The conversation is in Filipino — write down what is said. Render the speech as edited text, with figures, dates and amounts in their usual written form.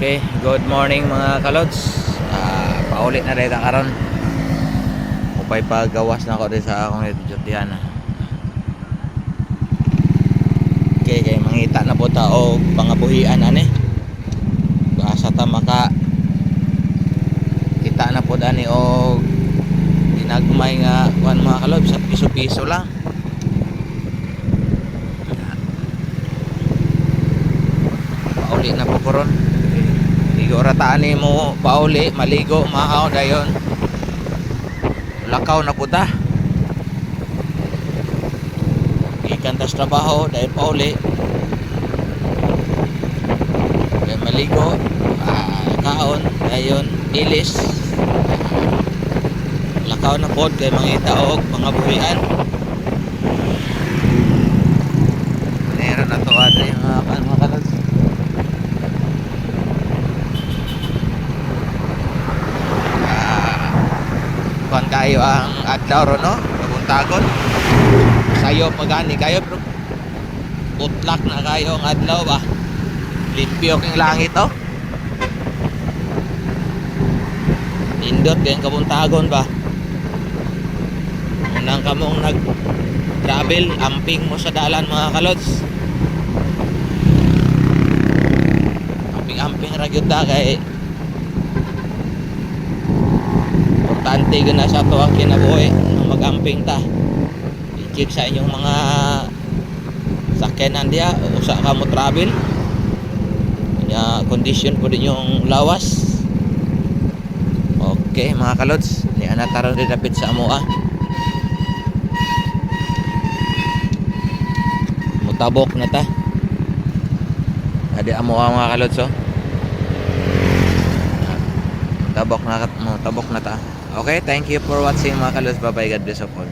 Okay, good morning mga kalods. Paulit na rin karon. Upay pagawas na ako rin sa akong edutyan. Okay, kay mangita na po ta o pangabuhian ani. Basta ta maka kita na po dani o ginagmay nga kuan mga kalods sa piso-piso lang. Pauli na po karon. Ligo rataan mo pauli, maligo, maaw dayon. Lakaw na puta. Ikan tas trabaho dahil pauli. Dahil maligo, kaon, dayon ilis. Lakaw na pod kay mga itaog, mga buhian. Meron na to ano yung mga kalos. Kuan kayo ang adlaw ro no, kabuntagon. Sayo pagani kayo bro. Utlak na kayo ang adlaw ba. Limpyo king langit oh. Indot kayong kabuntagon ba. Unang kamong nag-travel, amping mo sa dalan mga kalods. Amping-amping ra gyud ta kay importante gina sa to ang kinabuhi ng mag-amping ta. I-check sa inyong mga sakyanan diya usa ka mo travel. Kanya condition po din yung lawas. Okay mga kalods, ni ana taron rin dapit sa amo mutabok na ta. Adi amo mga kalods oh. Mutabok na ta. Okay, thank you for watching mga kalods. Bye bye, God bless all.